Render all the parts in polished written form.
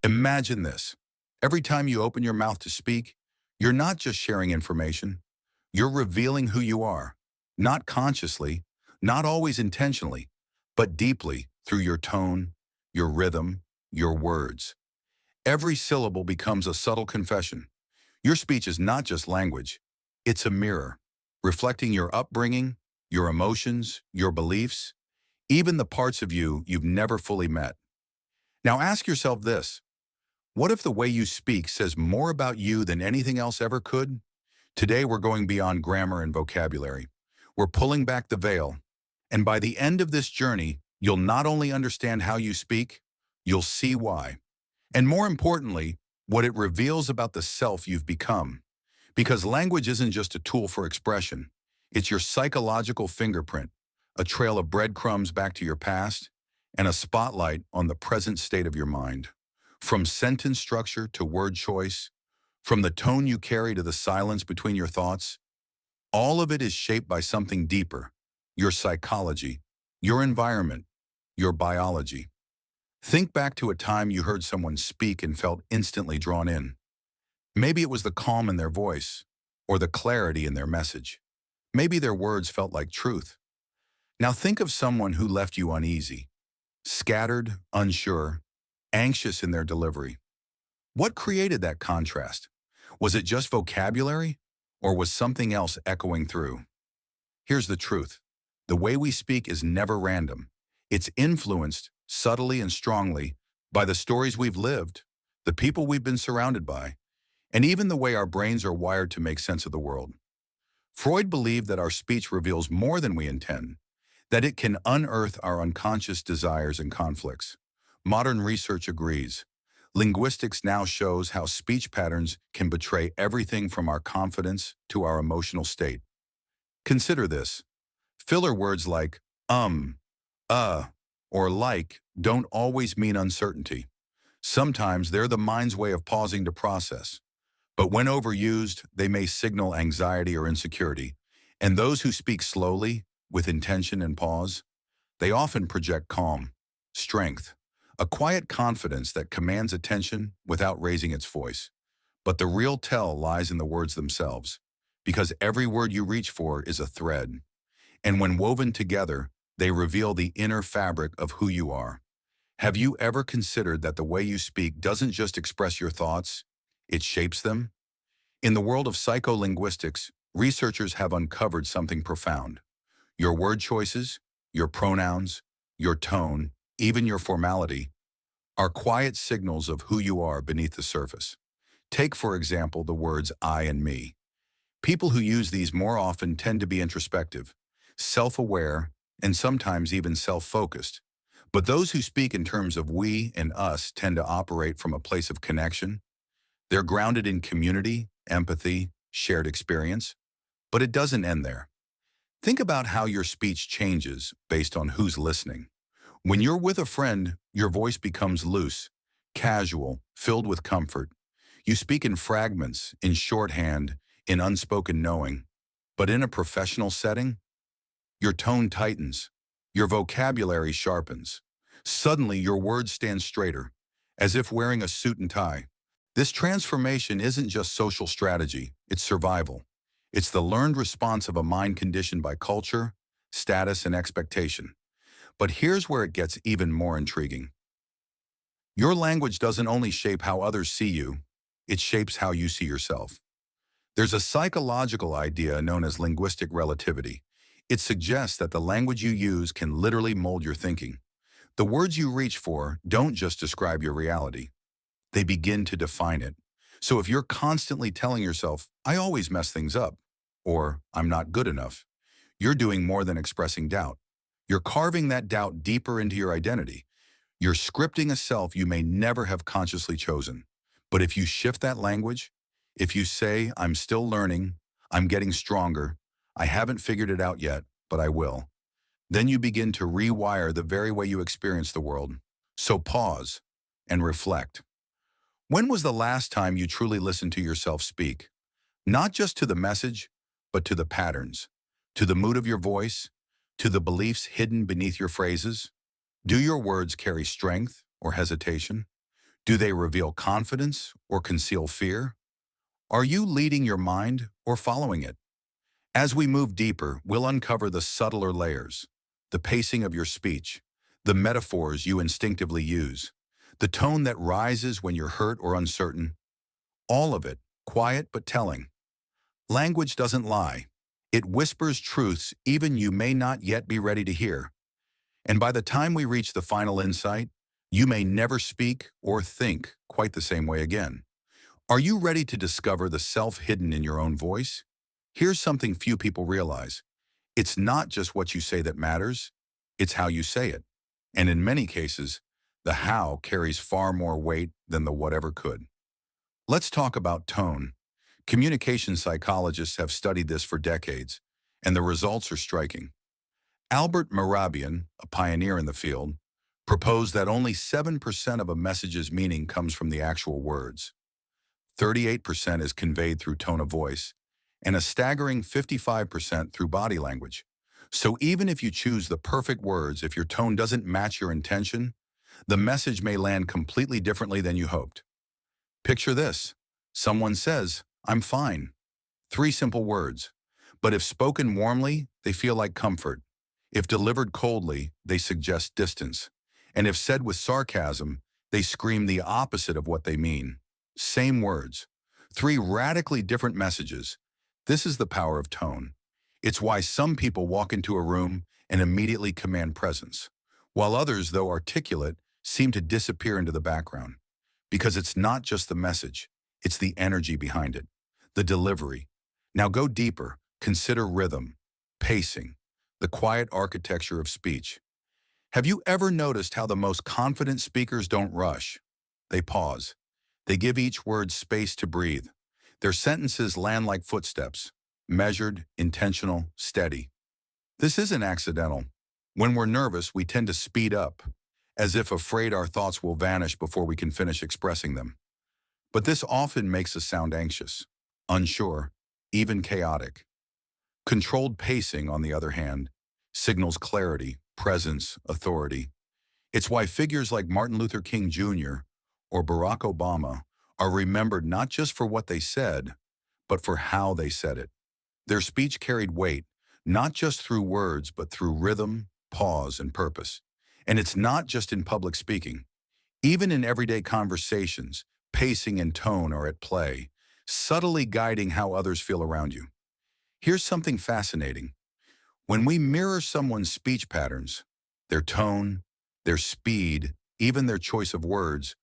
Imagine this. Every time you open your mouth to speak, you're not just sharing information, you're revealing who you are, not consciously, not always intentionally, but deeply through your tone, your rhythm, your words. Every syllable becomes a subtle confession. Your speech is not just language, it's a mirror, reflecting your upbringing, your emotions, your beliefs, even the parts of you you've never fully met. Now ask yourself this: what if the way you speak says more about you than anything else ever could? Today we're going beyond grammar and vocabulary. We're pulling back the veil. And by the end of this journey, you'll not only understand how you speak, you'll see why. And more importantly, what it reveals about the self you've become. Because language isn't just a tool for expression. It's your psychological fingerprint, a trail of breadcrumbs back to your past, and a spotlight on the present state of your mind. From sentence structure to word choice, from the tone you carry to the silence between your thoughts, all of it is shaped by something deeper: your psychology, your environment, your biology. Think back to a time you heard someone speak and felt instantly drawn in. Maybe it was the calm in their voice, or the clarity in their message. Maybe their words felt like truth. Now think of someone who left you uneasy, scattered, unsure, anxious in their delivery. What created that contrast? Was it just vocabulary, or was something else echoing through? Here's the truth. The way we speak is never random. It's influenced, subtly and strongly, by the stories we've lived, the people we've been surrounded by, and even the way our brains are wired to make sense of the world. Freud believed that our speech reveals more than we intend, that it can unearth our unconscious desires and conflicts. Modern research agrees. Linguistics now shows how speech patterns can betray everything from our confidence to our emotional state. Consider this. Filler words like uh, or like don't always mean uncertainty. Sometimes they're the mind's way of pausing to process. But when overused, they may signal anxiety or insecurity. And those who speak slowly, with intention and pause, they often project calm, strength, a quiet confidence that commands attention without raising its voice. But the real tell lies in the words themselves, because every word you reach for is a thread. And when woven together, they reveal the inner fabric of who you are. Have you ever considered that the way you speak doesn't just express your thoughts, it shapes them? In the world of psycholinguistics, researchers have uncovered something profound. Your word choices, your pronouns, your tone, even your formality, are quiet signals of who you are beneath the surface. Take, for example, the words I and me. People who use these more often tend to be introspective, self-aware, and sometimes even self-focused. But those who speak in terms of we and us tend to operate from a place of connection. They're grounded in community, empathy, shared experience. But it doesn't end there. Think about how your speech changes based on who's listening. When you're with a friend, your voice becomes loose, casual, filled with comfort. You speak in fragments, in shorthand, in unspoken knowing. But in a professional setting, your tone tightens, your vocabulary sharpens. Suddenly, your words stand straighter, as if wearing a suit and tie. This transformation isn't just social strategy, it's survival. It's the learned response of a mind conditioned by culture, status, and expectation. But here's where it gets even more intriguing. Your language doesn't only shape how others see you, it shapes how you see yourself. There's a psychological idea known as linguistic relativity. It suggests that the language you use can literally mold your thinking. The words you reach for don't just describe your reality, they begin to define it. So if you're constantly telling yourself, I always mess things up, or I'm not good enough, you're doing more than expressing doubt. You're carving that doubt deeper into your identity. You're scripting a self you may never have consciously chosen. But if you shift that language, if you say, I'm still learning, I'm getting stronger, I haven't figured it out yet, but I will, then you begin to rewire the very way you experience the world. So pause and reflect. When was the last time you truly listened to yourself speak? Not just to the message, but to the patterns, to the mood of your voice, to the beliefs hidden beneath your phrases. Do your words carry strength or hesitation? Do they reveal confidence or conceal fear? Are you leading your mind or following it? As we move deeper, we'll uncover the subtler layers, the pacing of your speech, the metaphors you instinctively use, the tone that rises when you're hurt or uncertain, all of it, quiet but telling. Language doesn't lie. It whispers truths even you may not yet be ready to hear. And by the time we reach the final insight, you may never speak or think quite the same way again. Are you ready to discover the self hidden in your own voice? Here's something few people realize. It's not just what you say that matters, it's how you say it. And in many cases, the how carries far more weight than the whatever could. Let's talk about tone. Communication psychologists have studied this for decades, and the results are striking. Albert Mehrabian, a pioneer in the field, proposed that only 7% of a message's meaning comes from the actual words. 38% is conveyed through tone of voice, and a staggering 55% through body language. So even if you choose the perfect words, if your tone doesn't match your intention, the message may land completely differently than you hoped. Picture this. Someone says, "I'm fine." 3 simple words. But if spoken warmly, they feel like comfort. If delivered coldly, they suggest distance. And if said with sarcasm, they scream the opposite of what they mean. Same words. 3 radically different messages. This is the power of tone. It's why some people walk into a room and immediately command presence, while others, though articulate, seem to disappear into the background. Because it's not just the message, it's the energy behind it, the delivery. Now go deeper. Consider rhythm, pacing, the quiet architecture of speech. Have you ever noticed how the most confident speakers don't rush? They pause. They give each word space to breathe. Their sentences land like footsteps, measured, intentional, steady. This isn't accidental. When we're nervous, we tend to speed up, as if afraid our thoughts will vanish before we can finish expressing them. But this often makes us sound anxious, unsure, even chaotic. Controlled pacing, on the other hand, signals clarity, presence, authority. It's why figures like Martin Luther King Jr. or Barack Obama are remembered not just for what they said, but for how they said it. Their speech carried weight, not just through words, but through rhythm, pause, and purpose. And it's not just in public speaking. Even in everyday conversations, pacing and tone are at play, subtly guiding how others feel around you. Here's something fascinating. When we mirror someone's speech patterns, their tone, their speed, even their choice of words,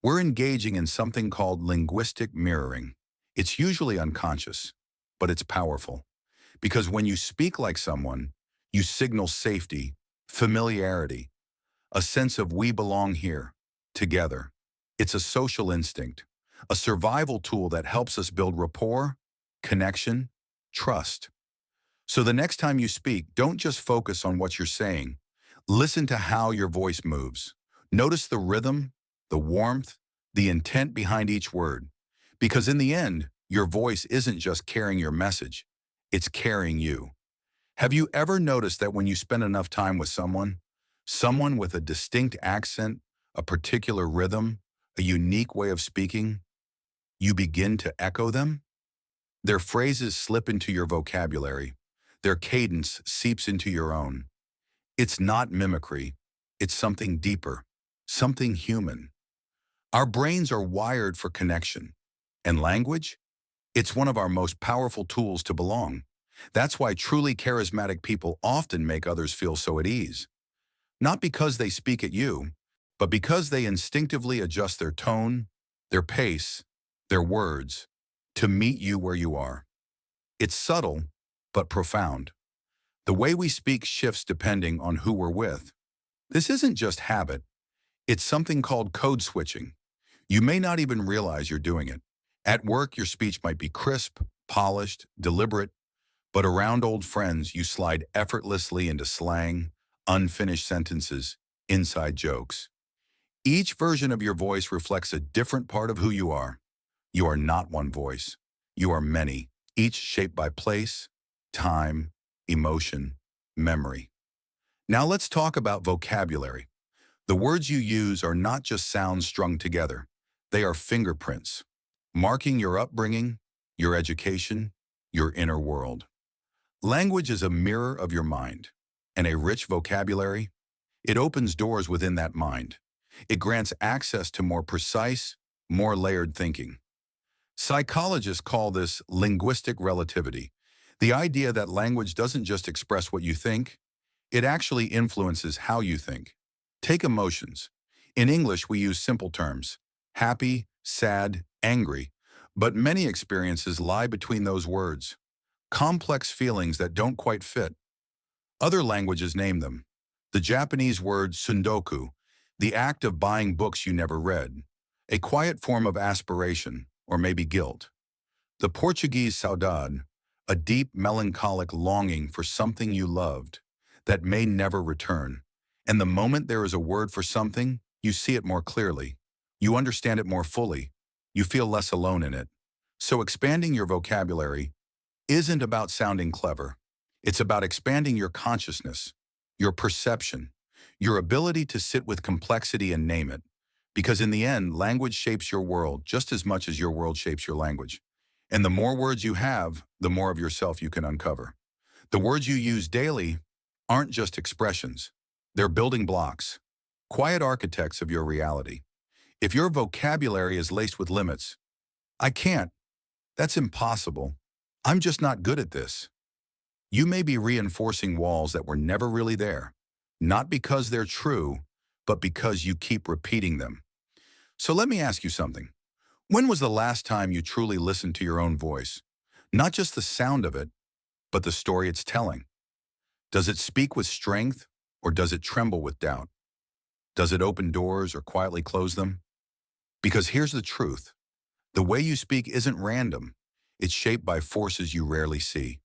we're engaging in something called linguistic mirroring. It's usually unconscious, but it's powerful. Because when you speak like someone, you signal safety, familiarity, a sense of we belong here, together. It's a social instinct, a survival tool that helps us build rapport, connection, trust. So the next time you speak, don't just focus on what you're saying. Listen to how your voice moves. Notice the rhythm, the warmth, the intent behind each word. Because in the end, your voice isn't just carrying your message, it's carrying you. Have you ever noticed that when you spend enough time with someone with a distinct accent, a particular rhythm, a unique way of speaking, you begin to echo them? Their phrases slip into your vocabulary. Their cadence seeps into your own. It's not mimicry. It's something deeper, something human. Our brains are wired for connection. And language? It's one of our most powerful tools to belong. That's why truly charismatic people often make others feel so at ease. Not because they speak at you, but because they instinctively adjust their tone, their pace, their words, to meet you where you are. It's subtle, but profound. The way we speak shifts depending on who we're with. This isn't just habit. It's something called code switching. You may not even realize you're doing it. At work, your speech might be crisp, polished, deliberate, but around old friends, you slide effortlessly into slang, unfinished sentences, inside jokes. Each version of your voice reflects a different part of who you are. You are not one voice. You are many, each shaped by place, time, emotion, memory. Now let's talk about vocabulary. The words you use are not just sounds strung together. They are fingerprints, marking your upbringing, your education, your inner world. Language is a mirror of your mind, and a rich vocabulary, it opens doors within that mind. It grants access to more precise, more layered thinking. Psychologists call this linguistic relativity, the idea that language doesn't just express what you think, it actually influences how you think. Take emotions. In English, we use simple terms, happy, sad, angry, but many experiences lie between those words, complex feelings that don't quite fit. Other languages name them. The Japanese word sundoku, the act of buying books you never read, a quiet form of aspiration, or maybe guilt. The Portuguese saudade, a deep melancholic longing for something you loved that may never return. And the moment there is a word for something, you see it more clearly. You understand it more fully. You feel less alone in it. So expanding your vocabulary isn't about sounding clever. It's about expanding your consciousness, your perception, your ability to sit with complexity and name it. Because in the end, language shapes your world just as much as your world shapes your language. And the more words you have, the more of yourself you can uncover. The words you use daily aren't just expressions. They're building blocks, quiet architects of your reality. If your vocabulary is laced with limits, I can't, that's impossible, I'm just not good at this, you may be reinforcing walls that were never really there, not because they're true, but because you keep repeating them. So let me ask you something. When was the last time you truly listened to your own voice? Not just the sound of it, but the story it's telling. Does it speak with strength, or does it tremble with doubt? Does it open doors or quietly close them? Because here's the truth. The way you speak isn't random. It's shaped by forces you rarely see.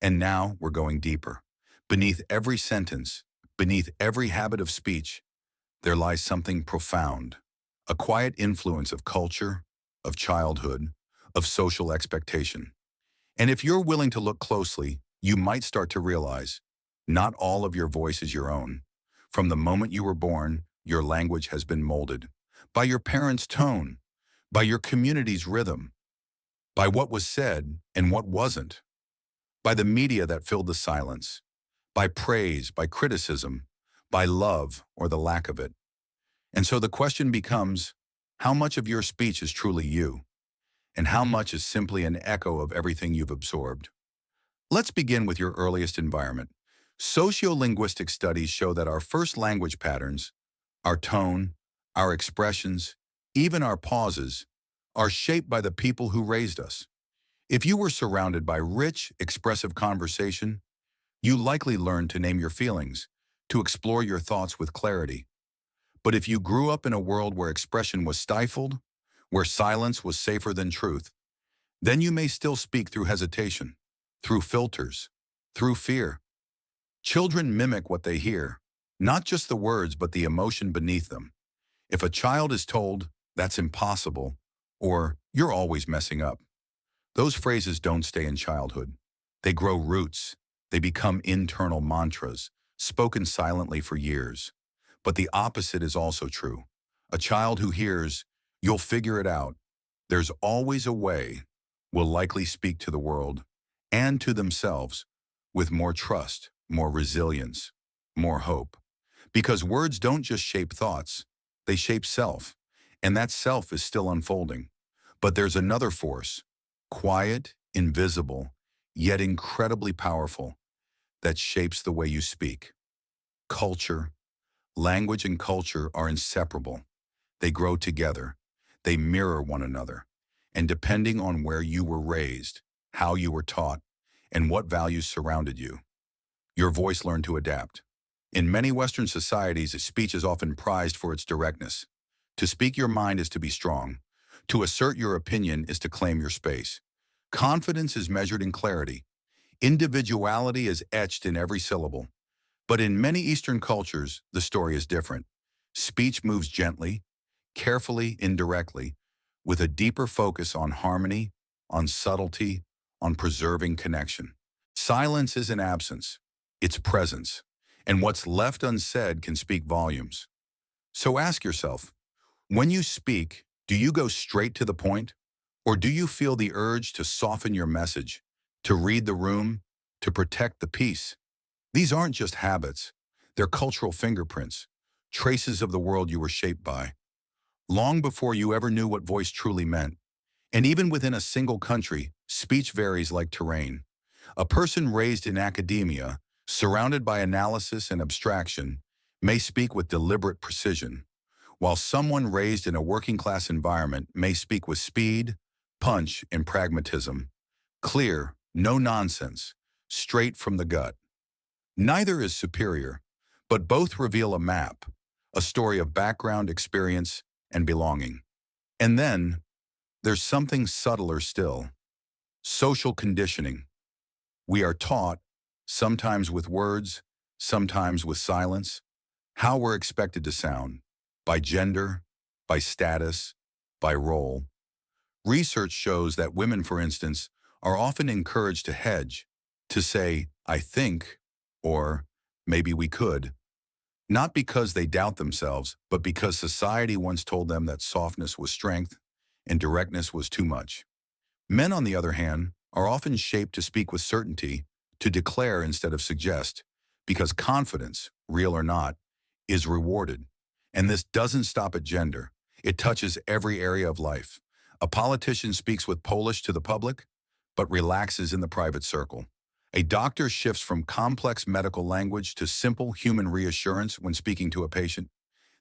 And now we're going deeper. Beneath every sentence, beneath every habit of speech, there lies something profound. A quiet influence of culture, of childhood, of social expectation. And if you're willing to look closely, you might start to realize not all of your voice is your own. From the moment you were born, your language has been molded by your parents' tone, by your community's rhythm, by what was said and what wasn't, by the media that filled the silence, by praise, by criticism, by love or the lack of it. And so the question becomes, how much of your speech is truly you? And how much is simply an echo of everything you've absorbed? Let's begin with your earliest environment. Sociolinguistic studies show that our first language patterns, our tone, our expressions, even our pauses, are shaped by the people who raised us. If you were surrounded by rich, expressive conversation, you likely learned to name your feelings, to explore your thoughts with clarity. But if you grew up in a world where expression was stifled, where silence was safer than truth, then you may still speak through hesitation, through filters, through fear. Children mimic what they hear, not just the words but the emotion beneath them. If a child is told, "That's impossible," or "You're always messing up," those phrases don't stay in childhood. They grow roots. They become internal mantras, spoken silently for years. But the opposite is also true. A child who hears, "You'll figure it out, there's always a way," will likely speak to the world and to themselves with more trust, more resilience, more hope. Because words don't just shape thoughts, they shape self, and that self is still unfolding. But there's another force, quiet, invisible, yet incredibly powerful, that shapes the way you speak. Culture. Language and culture are inseparable. They grow together. They mirror one another. And depending on where you were raised, how you were taught, and what values surrounded you, your voice learned to adapt. In many Western societies, speech is often prized for its directness. To speak your mind is to be strong. To assert your opinion is to claim your space. Confidence is measured in clarity. Individuality is etched in every syllable. But in many Eastern cultures, the story is different. Speech moves gently, carefully, indirectly, with a deeper focus on harmony, on subtlety, on preserving connection. Silence isn't absence, it's presence. And what's left unsaid can speak volumes. So ask yourself, when you speak, do you go straight to the point? Or do you feel the urge to soften your message, to read the room, to protect the peace? These aren't just habits. They're cultural fingerprints, traces of the world you were shaped by, long before you ever knew what voice truly meant. And even within a single country, speech varies like terrain. A person raised in academia, surrounded by analysis and abstraction, may speak with deliberate precision, while someone raised in a working-class environment may speak with speed, punch, and pragmatism. Clear, no nonsense, straight from the gut. Neither is superior, but both reveal a map, a story of background, experience, and belonging. And then, there's something subtler still. Social conditioning. We are taught, sometimes with words, sometimes with silence, how we're expected to sound, by gender, by status, by role. Research shows that women, for instance, are often encouraged to hedge, to say, I think, or maybe we could, not because they doubt themselves, but because society once told them that softness was strength and directness was too much. Men, on the other hand, are often shaped to speak with certainty, to declare instead of suggest, because confidence, real or not, is rewarded. And this doesn't stop at gender. It touches every area of life. A politician speaks with Polish to the public, but relaxes in the private circle. A doctor shifts from complex medical language to simple human reassurance when speaking to a patient.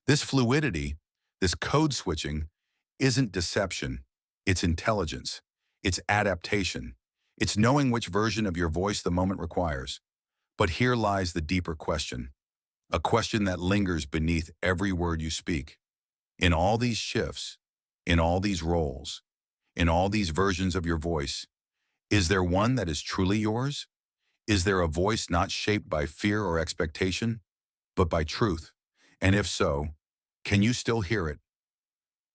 This fluidity, this code switching, isn't deception, it's intelligence. It's adaptation. It's knowing which version of your voice the moment requires. But here lies the deeper question, a question that lingers beneath every word you speak. In all these shifts, in all these roles, in all these versions of your voice, is there one that is truly yours? Is there a voice not shaped by fear or expectation, but by truth? And if so, can you still hear it?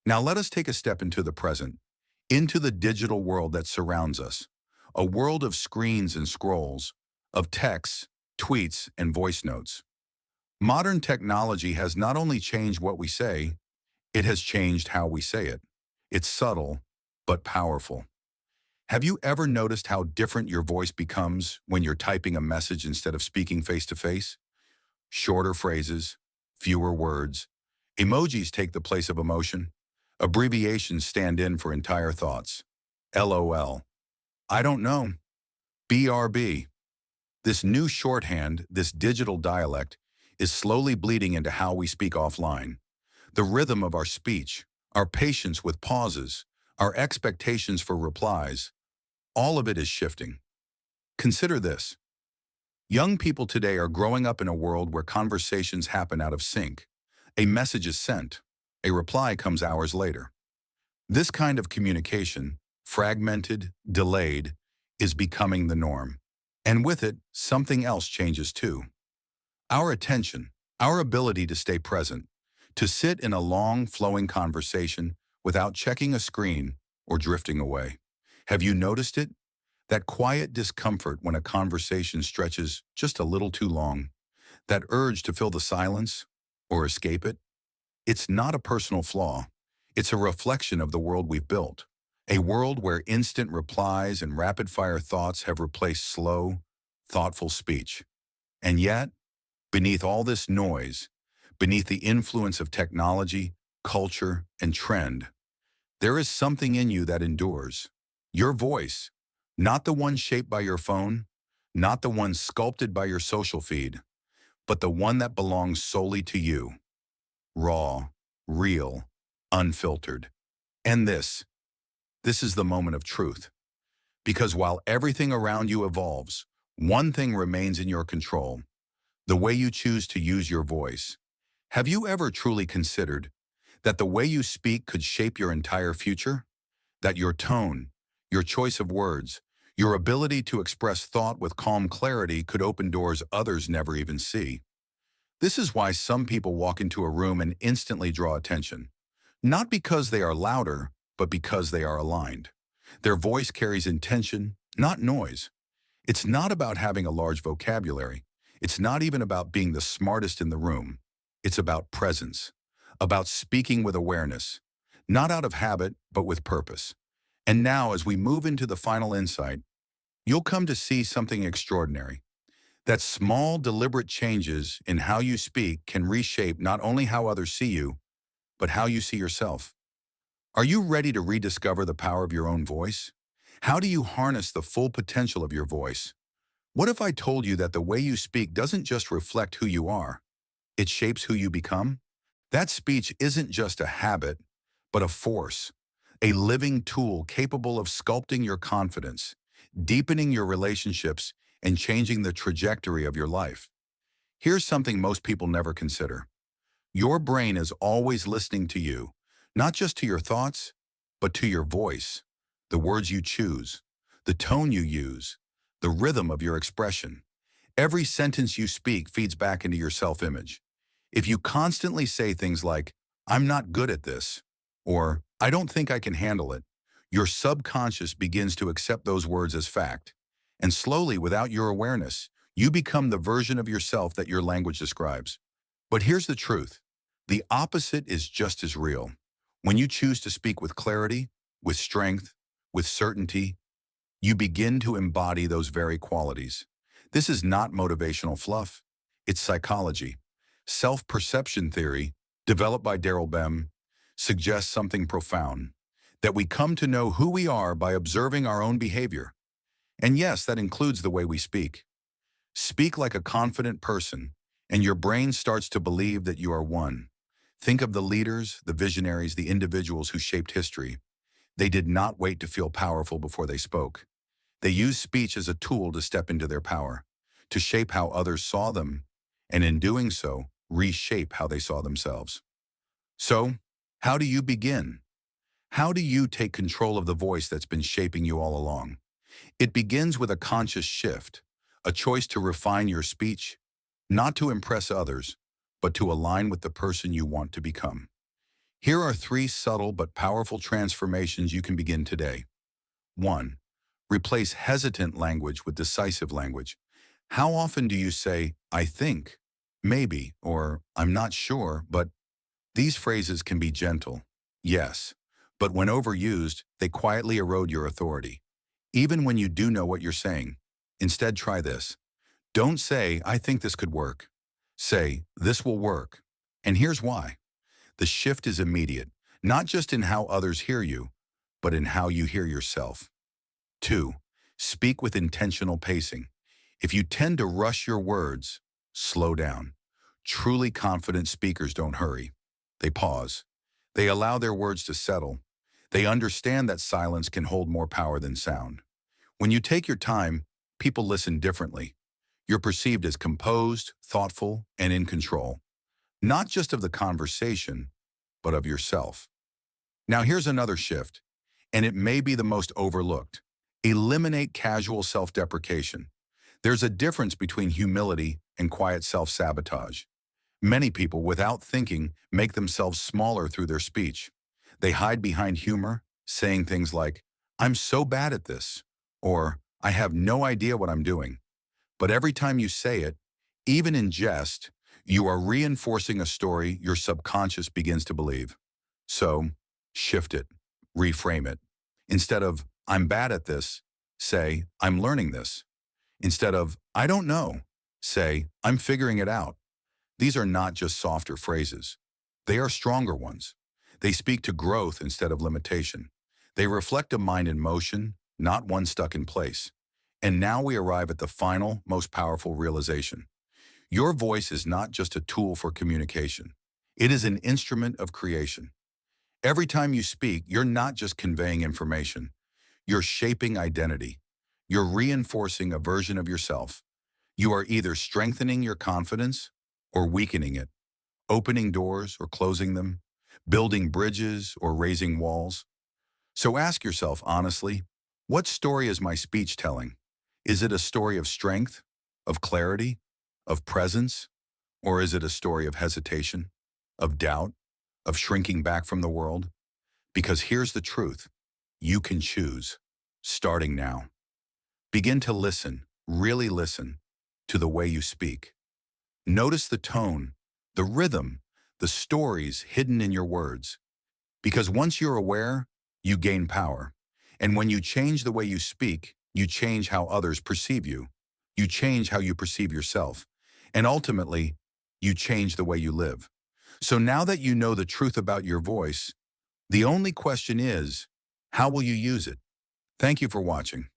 Now let us take a step into the present, into the digital world that surrounds us, a world of screens and scrolls, of texts, tweets, and voice notes. Modern technology has not only changed what we say, it has changed how we say it. It's subtle, but powerful. Have you ever noticed how different your voice becomes when you're typing a message instead of speaking face-to-face? Shorter phrases, fewer words. Emojis take the place of emotion. Abbreviations stand in for entire thoughts. LOL. I don't know. BRB. This new shorthand, this digital dialect, is slowly bleeding into how we speak offline. The rhythm of our speech, our patience with pauses, our expectations for replies, all of it is shifting. Consider this. Young people today are growing up in a world where conversations happen out of sync. A message is sent. A reply comes hours later. This kind of communication, fragmented, delayed, is becoming the norm. And with it, something else changes too. Our attention, our ability to stay present, to sit in a long, flowing conversation without checking a screen or drifting away. Have you noticed it? That quiet discomfort when a conversation stretches just a little too long. That urge to fill the silence or escape it. It's not a personal flaw. It's a reflection of the world we've built. A world where instant replies and rapid-fire thoughts have replaced slow, thoughtful speech. And yet, beneath all this noise, beneath the influence of technology, culture, and trend, there is something in you that endures. Your voice, not the one shaped by your phone, not the one sculpted by your social feed, but the one that belongs solely to you. Raw, real, unfiltered. And this is the moment of truth. Because while everything around you evolves, one thing remains in your control, the way you choose to use your voice. Have you ever truly considered that the way you speak could shape your entire future? That your tone, your choice of words, your ability to express thought with calm clarity could open doors others never even see? This is why some people walk into a room and instantly draw attention. Not because they are louder, but because they are aligned. Their voice carries intention, not noise. It's not about having a large vocabulary. It's not even about being the smartest in the room. It's about presence. about speaking with awareness, not out of habit, but with purpose. And now, as we move into the final insight, you'll come to see something extraordinary. That small, deliberate changes in how you speak can reshape not only how others see you, but how you see yourself. Are you ready to rediscover the power of your own voice? How do you harness the full potential of your voice? What if I told you that the way you speak doesn't just reflect who you are, it shapes who you become? That speech isn't just a habit, but a force, a living tool capable of sculpting your confidence, deepening your relationships, and changing the trajectory of your life. Here's something most people never consider. Your brain is always listening to you, not just to your thoughts, but to your voice, the words you choose, the tone you use, the rhythm of your expression. Every sentence you speak feeds back into your self-image. If you constantly say things like, "I'm not good at this," or "I don't think I can handle it," your subconscious begins to accept those words as fact. And slowly, without your awareness, you become the version of yourself that your language describes. But here's the truth. The opposite is just as real. When you choose to speak with clarity, with strength, with certainty, you begin to embody those very qualities. This is not motivational fluff. It's psychology. Self-perception theory, developed by Daryl Bem, suggests something profound, that we come to know who we are by observing our own behavior. And yes, that includes the way we speak. Speak like a confident person, and your brain starts to believe that you are one. Think of the leaders, the visionaries, the individuals who shaped history. They did not wait to feel powerful before they spoke. They used speech as a tool to step into their power, to shape how others saw them, and in doing so, reshape how they saw themselves. So, how do you begin? How do you take control of the voice that's been shaping you all along? It begins with a conscious shift, a choice to refine your speech, not to impress others, but to align with the person you want to become. Here are 3 subtle but powerful transformations you can begin today. 1. Replace hesitant language with decisive language. How often do you say, "I think," "maybe," or "I'm not sure," but these phrases can be gentle, yes, but when overused, they quietly erode your authority, even when you do know what you're saying. Instead, try this. Don't say, "I think this could work." Say, "This will work." And here's why. The shift is immediate, not just in how others hear you, but in how you hear yourself. 2. Speak with intentional pacing. If you tend to rush your words, slow down. Truly confident speakers don't hurry. They pause. They allow their words to settle. They understand that silence can hold more power than sound. When you take your time, people listen differently. You're perceived as composed, thoughtful, and in control, not just of the conversation, but of yourself. Now here's another shift, and it may be the most overlooked. Eliminate casual self-deprecation. There's a difference between humility and quiet self-sabotage. Many people, without thinking, make themselves smaller through their speech. They hide behind humor, saying things like, "I'm so bad at this," or "I have no idea what I'm doing." But every time you say it, even in jest, you are reinforcing a story your subconscious begins to believe. So, shift it, reframe it. Instead of, "I'm bad at this," say, "I'm learning this." Instead of, "I don't know," say, "I'm figuring it out." These are not just softer phrases. They are stronger ones. They speak to growth instead of limitation. They reflect a mind in motion, not one stuck in place. And now we arrive at the final, most powerful realization. Your voice is not just a tool for communication. It is an instrument of creation. Every time you speak, you're not just conveying information. You're shaping identity. You're reinforcing a version of yourself. You are either strengthening your confidence or weakening it, opening doors or closing them, building bridges or raising walls. So ask yourself honestly, what story is my speech telling? Is it a story of strength, of clarity, of presence, or is it a story of hesitation, of doubt, of shrinking back from the world? Because here's the truth. You can choose, starting now. Begin to listen, really listen, to the way you speak. Notice the tone, the rhythm, the stories hidden in your words. Because once you're aware, you gain power. And when you change the way you speak, you change how others perceive you. You change how you perceive yourself. And ultimately, you change the way you live. So now that you know the truth about your voice, the only question is, how will you use it? Thank you for watching.